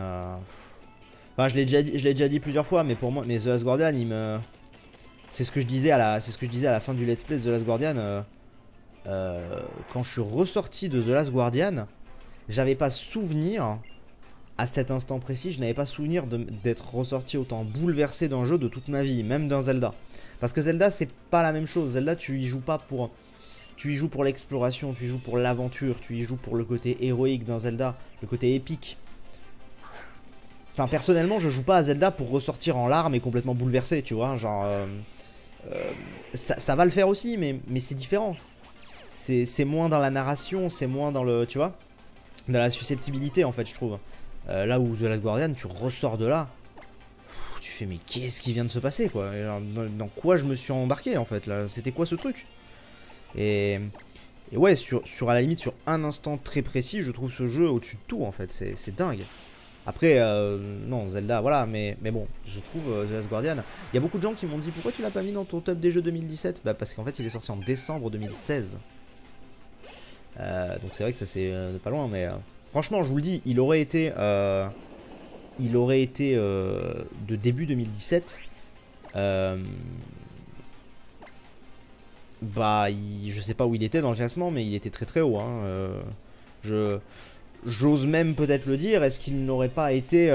A: Enfin, je l'ai déjà dit plusieurs fois, mais pour moi... Mais The Last Guardian, il me... C'est ce que je disais à la fin du Let's Play de The Last Guardian. Quand je suis ressorti de The Last Guardian, j'avais pas souvenir, à cet instant précis, je n'avais pas souvenir d'être ressorti autant bouleversé d'un jeu de toute ma vie, même d'un Zelda. Parce que Zelda, c'est pas la même chose. Zelda, tu y joues pas pour... Tu y joues pour l'exploration, tu y joues pour l'aventure, tu y joues pour le côté héroïque d'un Zelda, le côté épique. Enfin, personnellement, je joue pas à Zelda pour ressortir en larmes et complètement bouleversé, tu vois. Genre... ça va le faire aussi, mais c'est différent. C'est moins dans la narration, c'est moins dans le... Tu vois, dans la susceptibilité, en fait, je trouve. Là où The Last Guardian, tu ressors de là. Tu fais, mais qu'est-ce qui vient de se passer, quoi? Dans quoi je me suis embarqué, en fait, là? C'était quoi ce truc? Et ouais, à la limite, sur un instant très précis, je trouve ce jeu au-dessus de tout, en fait. C'est dingue. Après, non, Zelda, voilà, mais bon, je trouve The Last Guardian. Il y a beaucoup de gens qui m'ont dit, pourquoi tu l'as pas mis dans ton top des jeux 2017? Bah, parce qu'en fait, il est sorti en décembre 2016. Donc c'est vrai que ça c'est pas loin, mais franchement, je vous le dis, il aurait été de début 2017. Bah, je sais pas où il était dans le classement, mais il était très très haut. Hein. J'ose même peut-être le dire, est-ce qu'il n'aurait pas été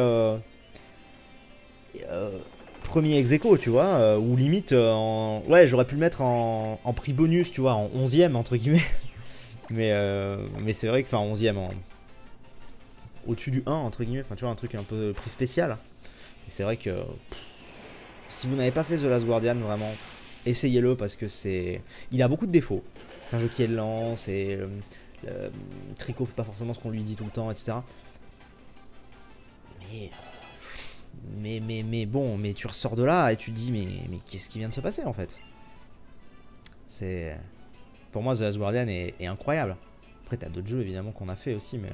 A: premier ex aequo, tu vois, ou limite ouais, j'aurais pu le mettre en prix bonus, tu vois, en 11ème entre guillemets. Mais c'est vrai que, enfin, 11ème au-dessus du 1 entre guillemets, enfin tu vois, un truc un peu prix spécial. Et c'est vrai que si vous n'avez pas fait The Last Guardian, vraiment essayez-le, parce que il a beaucoup de défauts. C'est un jeu qui est lent, c'est Trico fait pas forcément ce qu'on lui dit tout le temps, etc. Mais bon, mais tu ressors de là et tu te dis, mais qu'est-ce qui vient de se passer en fait? C'est... Pour moi, The Last Guardian est incroyable. Après, t'as d'autres jeux évidemment qu'on a fait aussi, mais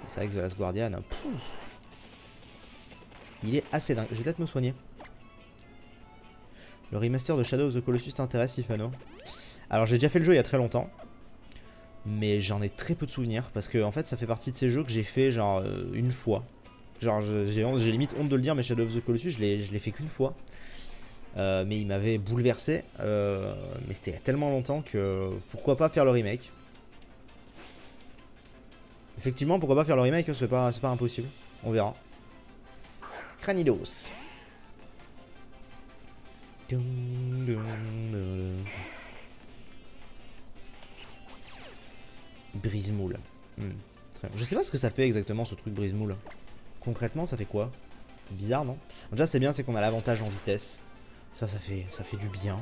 A: c'est vrai que The Last Guardian, il est assez dingue. Je vais peut-être me soigner. Le remaster de Shadow of the Colossus t'intéresse, Sifano? Alors, j'ai déjà fait le jeu il y a très longtemps, mais j'en ai très peu de souvenirs, parce que en fait, ça fait partie de ces jeux que j'ai fait genre une fois. Genre, j'ai limite honte de le dire, mais Shadow of the Colossus, je l'ai fait qu'une fois. Mais il m'avait bouleversé, mais c'était il y a tellement longtemps que pourquoi pas faire le remake. Effectivement, pourquoi pas faire le remake, c'est pas impossible, on verra. Cranidos. Brise-moule. Je sais pas ce que ça fait exactement ce truc brise-moule. Concrètement, ça fait quoi? Bizarre, non? Déjà, c'est bien, c'est qu'on a l'avantage en vitesse. Ça fait du bien.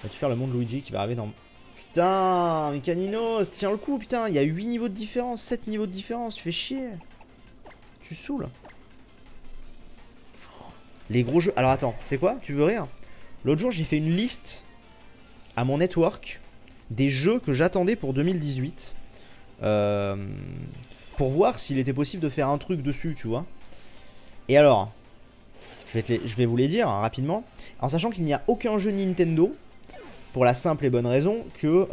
A: Va-tu faire le monde Luigi qui va arriver dans... Putain, Mecaninos, tiens le coup, putain, il y a 8 niveaux de différence, 7 niveaux de différence, tu fais chier. Tu saoules. Les gros jeux... Alors attends, tu sais quoi? Tu veux rire? L'autre jour, j'ai fait une liste à mon network des jeux que j'attendais pour 2018. Pour voir s'il était possible de faire un truc dessus, tu vois. Et alors, je vais vous les dire hein, rapidement. En sachant qu'il n'y a aucun jeu Nintendo, pour la simple et bonne raison que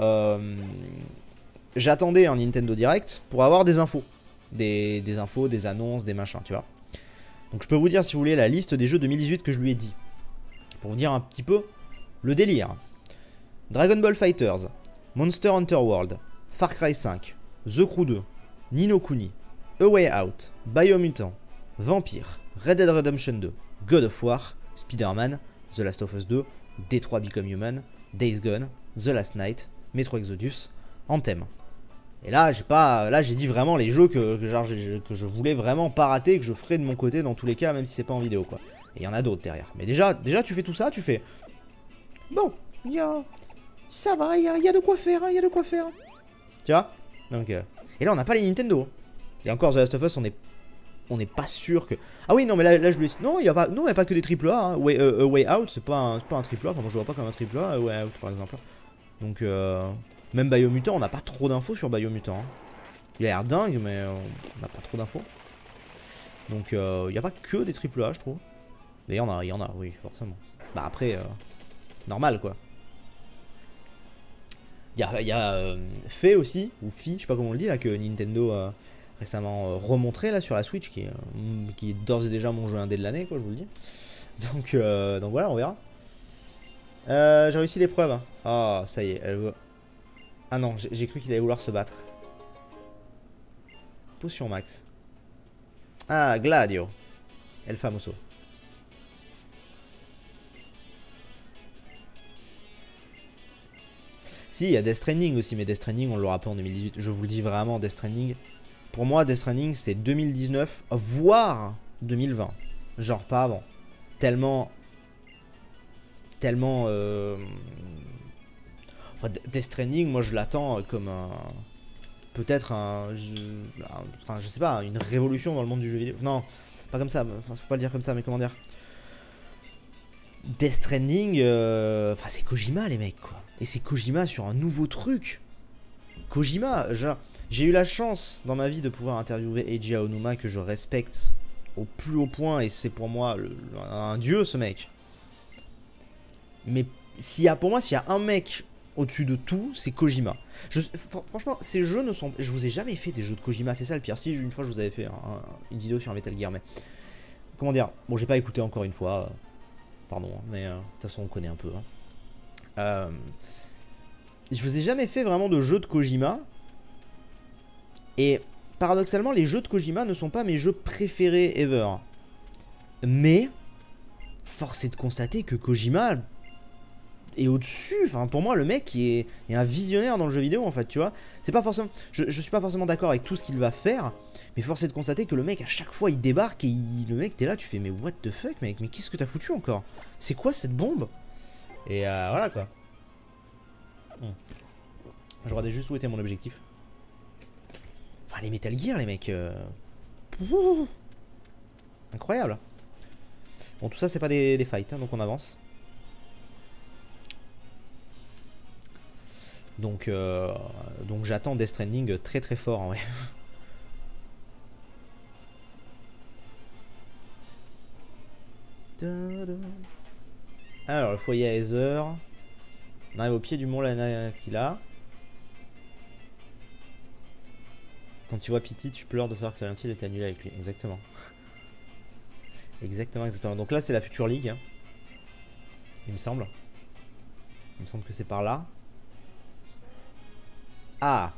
A: j'attendais un Nintendo Direct pour avoir des infos. Des infos, des annonces, des machins, tu vois. Donc je peux vous dire, si vous voulez, la liste des jeux 2018 que je lui ai dit. Pour vous dire un petit peu le délire. Dragon Ball Fighters, Monster Hunter World, Far Cry 5, The Crew 2, Ni no Kuni, A Way Out, Biomutant, Vampire, Red Dead Redemption 2, God of War, Spider-Man, The Last of Us 2, Detroit Become Human, Days Gone, The Last Night, Metro Exodus, Anthem. Et là, j'ai dit vraiment les jeux que je voulais vraiment pas rater, que je ferai de mon côté dans tous les cas, même si c'est pas en vidéo, quoi. Et il y en a d'autres derrière. Mais déjà, tu fais tout ça, tu fais... Bon, ça va, il y a de quoi faire, il y a de quoi faire. Tu vois? Donc, et là, on n'a pas les Nintendo. Et encore, The Last of Us, on n'est pas sûr que... Ah oui, non, mais là je lui ai... Non, il n'y a pas que des triple A. Hein. Way Out, c'est pas un triple A. Enfin, moi, je vois pas comme un triple A. Way Out, par exemple. Donc, même Biomutant, on n'a pas trop d'infos sur Biomutant. Hein. Il a l'air dingue, mais on n'a pas trop d'infos. Donc, il n'y a pas que des triple A, je trouve. D'ailleurs, il y en a, oui, forcément. Bah, après, normal, quoi. Il y a Fait aussi, ou Fi, je sais pas comment on le dit, là, que Nintendo a récemment remontré là sur la Switch, qui est d'ores et déjà mon jeu indé de l'année, quoi, je vous le dis. Donc voilà, on verra. J'ai réussi l'épreuve. Hein. Ah, ça y est, elle veut... Ah non, j'ai cru qu'il allait vouloir se battre. Potion max. Ah, Gladio. El famoso. Si, il y a Death Stranding aussi, mais Death Stranding, on l'aura pas en 2018. Je vous le dis vraiment, Death Stranding. Pour moi, Death Stranding, c'est 2019, voire 2020. Genre pas avant. Tellement... Enfin, Death Stranding, moi je l'attends comme un... Peut-être enfin, je sais pas, une révolution dans le monde du jeu vidéo. Non, pas comme ça, enfin, faut pas le dire comme ça, mais comment dire. Death Stranding, enfin, c'est Kojima, les mecs, quoi. Et c'est Kojima sur un nouveau truc. Kojima, genre, j'ai eu la chance dans ma vie de pouvoir interviewer Eiji Aonuma, que je respecte au plus haut point, et c'est pour moi un dieu, ce mec. Mais pour moi, s'il y a un mec au-dessus de tout, c'est Kojima. Franchement, ces jeux ne sont... Je vous ai jamais fait des jeux de Kojima, c'est ça le pire. Si, une fois, je vous avais fait une vidéo sur Metal Gear, mais... Comment dire? Bon, j'ai pas écouté encore une fois. Pardon, mais de toute façon, on connaît un peu. Hein. Je vous ai jamais fait vraiment de jeux de Kojima. Et paradoxalement, les jeux de Kojima ne sont pas mes jeux préférés ever. Mais, force est de constater que Kojima... Et au-dessus, enfin pour moi le mec est un visionnaire dans le jeu vidéo en fait, tu vois. C'est pas forcément, je suis pas forcément d'accord avec tout ce qu'il va faire, mais force est de constater que le mec à chaque fois il débarque et le mec t'es là, tu fais mais what the fuck mec, mais qu'est-ce que t'as foutu encore? C'est quoi cette bombe? Et voilà quoi. Je regardais juste où était mon objectif. Enfin les Metal Gear les mecs. Incroyable. Bon tout ça c'est pas des fights, hein, donc on avance. Donc j'attends Death Stranding très très fort, ouais. Alors, le foyer à Heather. On arrive au pied du mont Lanakila. Quand tu vois Pity, tu pleures de savoir que Silent Hill était annulé avec lui. Exactement. Exactement. Donc là, c'est la Future League. Hein. Il me semble. Il me semble que c'est par là. Ah.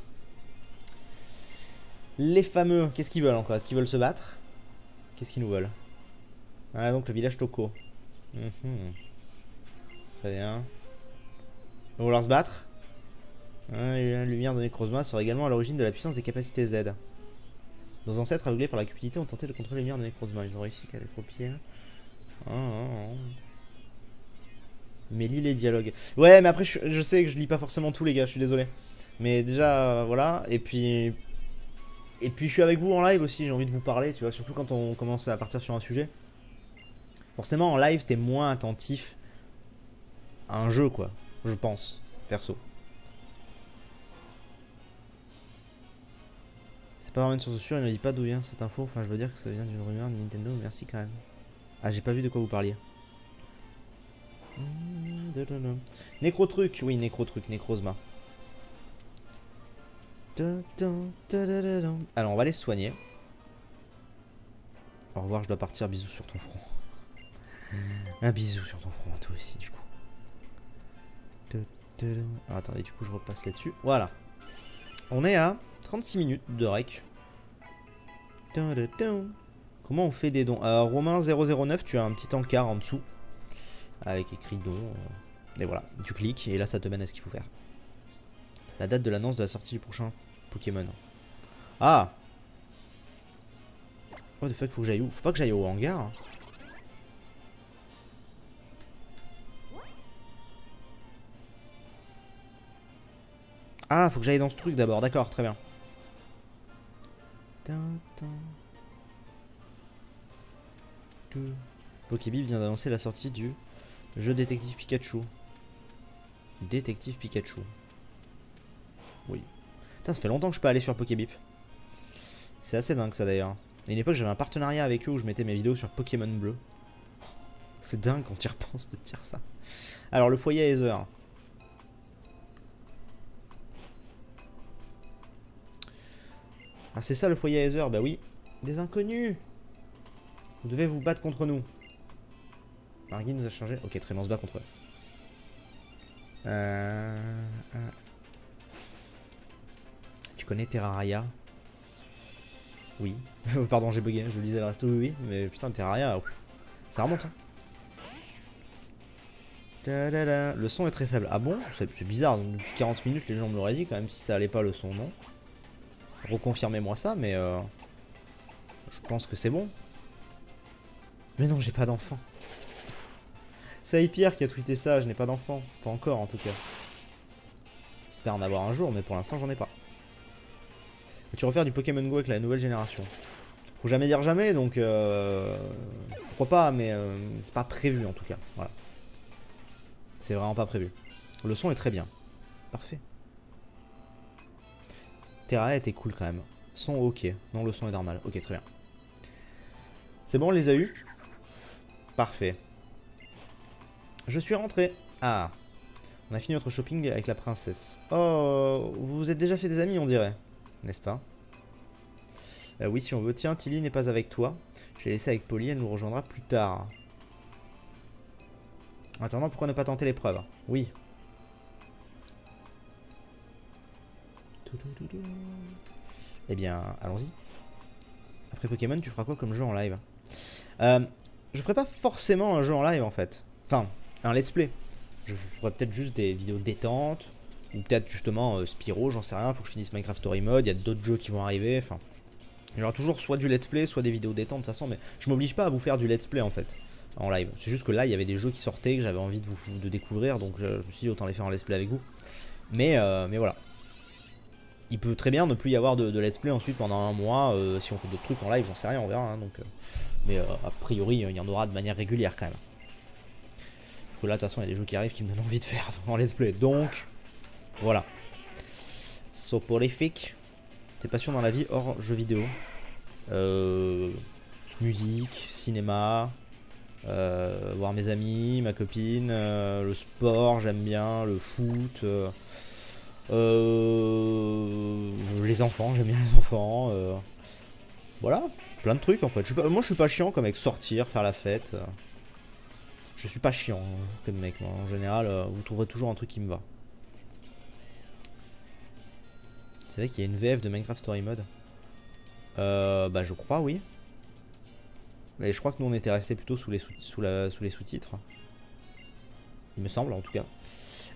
A: Les fameux, qu'est-ce qu'ils veulent encore? Est-ce qu'ils veulent se battre? Qu'est-ce qu'ils nous veulent? Ah, donc le village Toko. Mhm. Très bien. On va vouloir se battre. La lumière de Necrozma sera également à l'origine de la puissance des capacités Z. Nos ancêtres aveuglés par la cupidité ont tenté de contrôler la lumière de Necrozma. Ils ont réussi qu'à être au pied. Mais lis les dialogues. Ouais, mais après, je sais que je lis pas forcément tout, les gars, je suis désolé. Mais déjà, voilà. Et puis, je suis avec vous en live aussi, j'ai envie de vous parler, tu vois. Surtout quand on commence à partir sur un sujet. Forcément, en live, t'es moins attentif à un jeu, quoi. Je pense, perso. C'est pas vraiment une source sûre, il ne dit pas d'où vient cette info. Enfin, je veux dire que ça vient d'une rumeur de Nintendo, merci quand même. Ah, j'ai pas vu de quoi vous parliez. Nécro-truc, oui, nécro-truc, Necrozma. Alors, on va les soigner. Au revoir, je dois partir, bisous sur ton front. Un bisou sur ton front, à toi aussi, du coup. Ah, attendez, du coup, je repasse là-dessus. Voilà. On est à 36 minutes de rec. Comment on fait des dons? Romain009, tu as un petit encart en dessous. Avec écrit don. Et voilà, tu cliques et là ça te mène à ce qu'il faut faire. La date de l'annonce de la sortie du prochain Pokémon. Ah! What the fuck, faut que j'aille où? Faut pas que j'aille au hangar. Ah, faut que j'aille dans ce truc d'abord, d'accord, très bien. Pokébip vient d'annoncer la sortie du jeu Détective Pikachu. Détective Pikachu. Oui. Putain, ça fait longtemps que je peux aller sur Pokébip. C'est assez dingue ça d'ailleurs. À une époque, j'avais un partenariat avec eux où je mettais mes vidéos sur Pokémon Bleu. C'est dingue quand tu y repenses de te dire ça. Alors, le foyer à Heather. Ah, c'est ça le foyer à Heather? Bah oui. Des inconnus. Vous devez vous battre contre nous. Margui nous a chargé. Ok, très bien, on se bat contre eux. Tu connais Terraria? Oui. Pardon, j'ai bugué, je lisais le reste. Oui, oui, mais putain, Terraria, ça remonte. Hein. Le son est très faible. Ah bon? C'est bizarre, depuis 40 minutes, les gens me l'auraient dit quand même si ça allait pas le son, non? Reconfirmez-moi ça, mais je pense que c'est bon. Mais non, j'ai pas d'enfant. C'est Pierre qui a tweeté ça, je n'ai pas d'enfant. Pas encore en tout cas. J'espère en avoir un jour, mais pour l'instant j'en ai pas. Tu refaire du Pokémon Go avec la nouvelle génération? Faut jamais dire jamais, donc pourquoi pas, mais c'est pas prévu en tout cas. Voilà. C'est vraiment pas prévu. Le son est très bien. Parfait. Terra était cool quand même. Son ok. Non, le son est normal. Ok, très bien. C'est bon, on les a eu. Parfait. Je suis rentré. Ah. On a fini notre shopping avec la princesse. Oh, vous vous êtes déjà fait des amis, on dirait. N'est-ce pas? Oui, si on veut. Tiens, Tilly n'est pas avec toi. Je l'ai laissé avec Polly, elle nous rejoindra plus tard. En attendant, pourquoi ne pas tenter l'épreuve? Oui. Eh bien, allons-y. Après Pokémon, tu feras quoi comme jeu en live? Je ferai pas forcément un jeu en live en fait. Enfin, un let's play. Je ferai peut-être juste des vidéos détente. Ou peut-être justement Spyro, j'en sais rien. Faut que je finisse Minecraft Story Mode. Il y a d'autres jeux qui vont arriver. Enfin, il y aura toujours soit du let's play, soit des vidéos détente de toute façon. Mais je m'oblige pas à vous faire du let's play en fait. En live. C'est juste que là, il y avait des jeux qui sortaient que j'avais envie de découvrir. Donc je me suis dit autant les faire en let's play avec vous. Mais voilà. Il peut très bien ne plus y avoir de let's play ensuite pendant un mois. Si on fait d'autres trucs en live, j'en sais rien, on verra. Hein, donc, mais a priori, il y en aura de manière régulière quand même. Parce que là, de toute façon, il y a des jeux qui arrivent qui me donnent envie de faire en let's play. Donc, voilà. Soporifique. Tes passions dans la vie hors jeux vidéo. Musique, cinéma. Voir mes amis, ma copine. Le sport, j'aime bien. Le foot. Les enfants, j'aime bien les enfants. Voilà, plein de trucs en fait. Moi je suis pas chiant comme avec sortir, faire la fête. Je suis pas chiant comme mec. Moi. En général, vous trouverez toujours un truc qui me va. C'est vrai qu'il y a une VF de Minecraft Story Mode. Bah je crois oui. Mais je crois que nous on était resté plutôt sous les sous-titres. Il me semble en tout cas.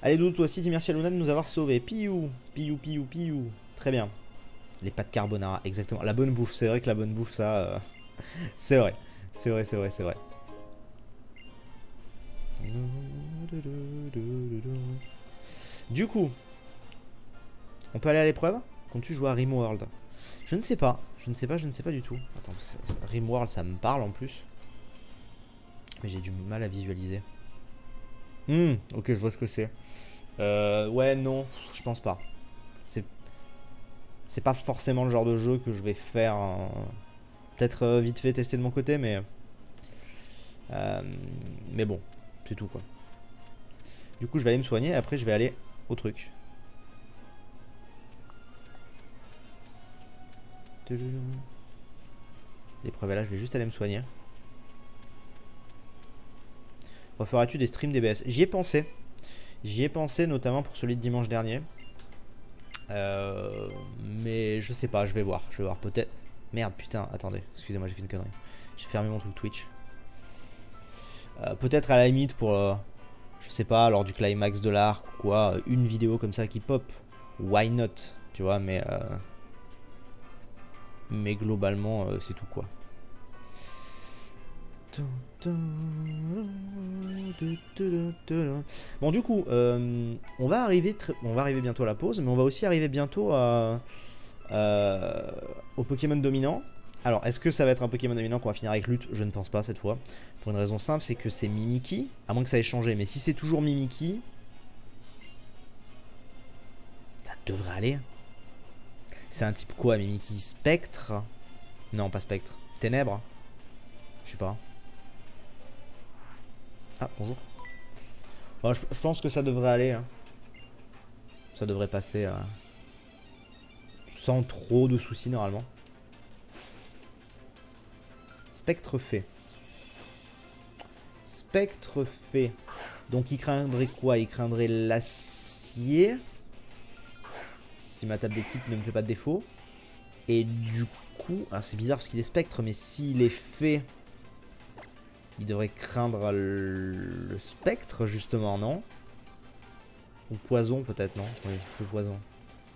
A: Allez Doudou, toi aussi dis merci à Luna de nous avoir sauvés. Piou, piou, piou, piou. Très bien. Les pâtes carbonara, exactement. La bonne bouffe, c'est vrai que la bonne bouffe, ça... c'est vrai. C'est vrai, c'est vrai, c'est vrai. Du coup, on peut aller à l'épreuve? Comptes-tu jouer à Rimworld? Je ne sais pas. Je ne sais pas, je ne sais pas du tout. Attends, Rimworld, ça me parle en plus. Mais j'ai du mal à visualiser. Ok, je vois ce que c'est. Ouais, non, je pense pas. C'est pas forcément le genre de jeu que je vais faire. Peut-être vite fait tester de mon côté, mais bon, c'est tout quoi. Du coup, je vais aller me soigner et après, je vais aller au truc. L'épreuve est là, je vais juste aller me soigner. Referas-tu des streams DBS? J'y ai pensé. J'y ai pensé notamment pour celui de dimanche dernier. Mais je sais pas, je vais voir. Je vais voir peut-être. Merde, putain, attendez. Excusez-moi, j'ai fait une connerie. J'ai fermé mon truc Twitch. Peut-être à la limite pour, je sais pas, lors du climax de l'arc ou quoi, une vidéo comme ça qui pop. Why not? Tu vois, mais globalement, c'est tout quoi. Bon du coup on va arriver bientôt à la pause, mais on va aussi arriver bientôt au Pokémon dominant. Alors est-ce que ça va être un Pokémon dominant qu'on va finir avec lutte? Je ne pense pas cette fois, pour une raison simple, c'est que c'est Mimikyu, à moins que ça ait changé, mais si c'est toujours Mimikyu, ça devrait aller. C'est un type quoi Mimikyu? Spectre? Non, pas Spectre, Ténèbres, je sais pas. Ah, bonjour. Bon, je pense que ça devrait aller. Hein. Ça devrait passer sans trop de soucis normalement. Spectre fait. Spectre fait. Donc il craindrait quoi? Il craindrait l'acier. Si ma table des types ne me fait pas de défaut. Et du coup... Ah, c'est bizarre parce qu'il est spectre, mais s'il est fait... Il devrait craindre le spectre, justement, non? Ou poison, peut-être, non? Oui, c'est poison.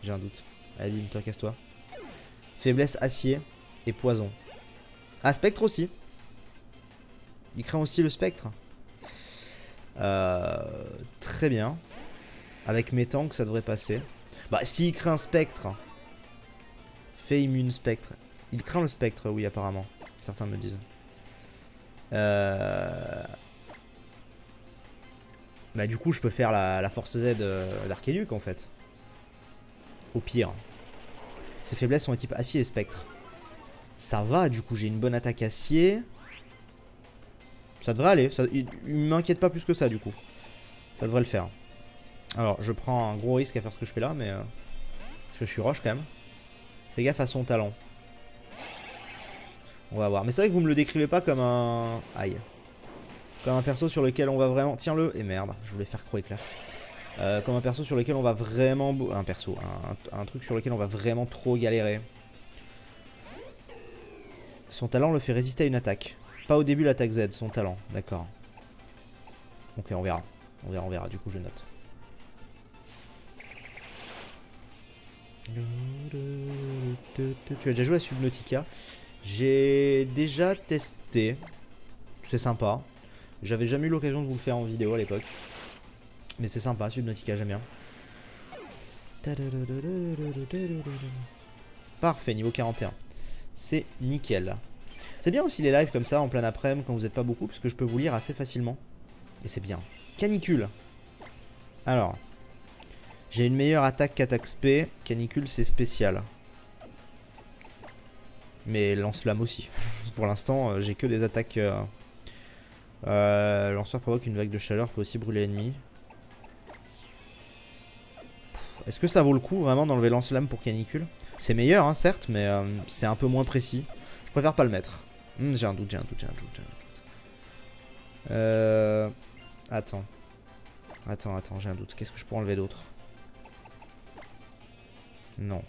A: J'ai un doute. Allez, bim, toi, casse-toi. Faiblesse, acier et poison. Ah, spectre aussi. Il craint aussi le spectre. Très bien. Avec mes tanks, ça devrait passer. Bah, s'il craint spectre... Fait immune spectre. Il craint le spectre, oui, apparemment. Certains me disent. Bah du coup je peux faire la force Z d'Archéduc en fait. Au pire. Ses faiblesses sont de type acier et spectre. Ça va, du coup j'ai une bonne attaque acier. Ça devrait aller, il m'inquiète pas plus que ça du coup. Ça devrait le faire. Alors je prends un gros risque à faire ce que je fais là, mais parce que je suis rush quand même. Fais gaffe à son talent. On va voir. Mais c'est vrai que vous me le décrivez pas comme un... Aïe. Comme un perso sur lequel on va vraiment... Tiens-le. Et merde, je voulais faire croix éclair. Comme un perso sur lequel on va vraiment... Un perso. Un truc sur lequel on va vraiment trop galérer. Son talent le fait résister à une attaque. Pas au début l'attaque Z, son talent. D'accord. Ok, on verra. On verra. Du coup, je note. Tu as déjà joué à Subnautica? J'ai déjà testé. C'est sympa. J'avais jamais eu l'occasion de vous le faire en vidéo à l'époque. Mais c'est sympa, Subnautica, j'aime bien. Parfait, niveau 41. C'est nickel. C'est bien aussi les lives comme ça en plein après-midi quand vous n'êtes pas beaucoup, parce que je peux vous lire assez facilement. Et c'est bien. Canicule. Alors. J'ai une meilleure attaque qu'attaque spé. Canicule, c'est spécial. Mais lance-flamme aussi. Pour l'instant, j'ai que des attaques... lanceur provoque une vague de chaleur, peut aussi brûler l'ennemi. Est-ce que ça vaut le coup vraiment d'enlever lance-flamme pour canicule? C'est meilleur, hein, certes, mais c'est un peu moins précis. Je préfère pas le mettre. J'ai un doute. Attends, j'ai un doute. Qu'est-ce que je peux enlever d'autre? Non.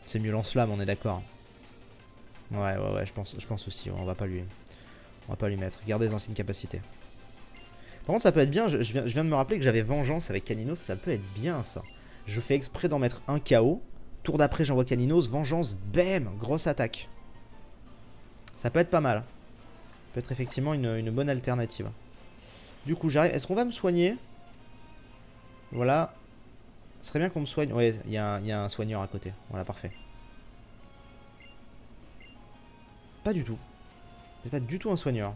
A: C'est mieux lance-flamme, on est d'accord. Ouais, je pense aussi. Ouais, on va pas lui mettre. Garder les anciennes capacités. Par contre, ça peut être bien. Je viens de me rappeler que j'avais Vengeance avec Caninos. Ça peut être bien, ça. Je fais exprès d'en mettre un KO. Tour d'après, j'envoie Caninos. Vengeance, bam, grosse attaque. Ça peut être pas mal. Ça peut être effectivement une bonne alternative. Du coup, j'arrive. Est-ce qu'on va me soigner? Voilà. Ce serait bien qu'on me soigne. Ouais, il y a un soigneur à côté. Voilà, parfait. Pas du tout. C'est pas du tout un soigneur.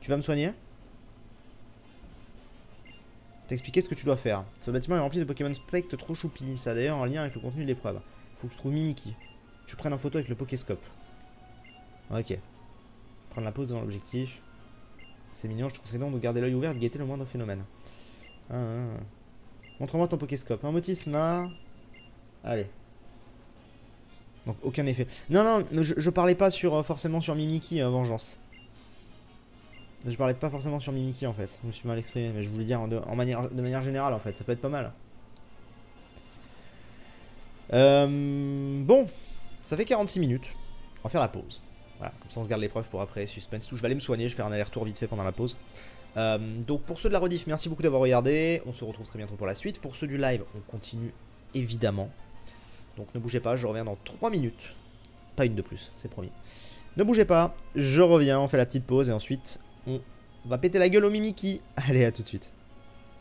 A: Tu vas me soigner? T'expliquer ce que tu dois faire. Ce bâtiment est rempli de Pokémon Spectre trop choupi. Ça a d'ailleurs un lien avec le contenu de l'épreuve. Faut que je trouve Mimikyu. Tu prennes en photo avec le Pokéscope. Ok. Prendre la pause devant l'objectif. C'est mignon, je trouve c'est long de garder l'œil ouvert et de guetter le moindre phénomène. Montre-moi ton Pokéscope. Un motisme là. Allez. Donc aucun effet. Non, je parlais pas forcément sur Mimikyu, Vengeance. Je parlais pas forcément sur Mimikyu en fait. Je me suis mal exprimé, mais je voulais dire de manière générale en fait. Ça peut être pas mal. Bon. Ça fait 46 minutes. On va faire la pause. Voilà, comme ça on se garde l'épreuve pour après. Suspense tout. Je vais aller me soigner. Je vais faire un aller-retour vite fait pendant la pause. Donc pour ceux de la rediff, merci beaucoup d'avoir regardé. On se retrouve très bientôt pour la suite. Pour ceux du live, on continue évidemment. Donc ne bougez pas, je reviens dans 3 minutes. Pas une de plus, c'est promis. Ne bougez pas, je reviens, on fait la petite pause et ensuite on va péter la gueule au Mimikyu. Allez, à tout de suite.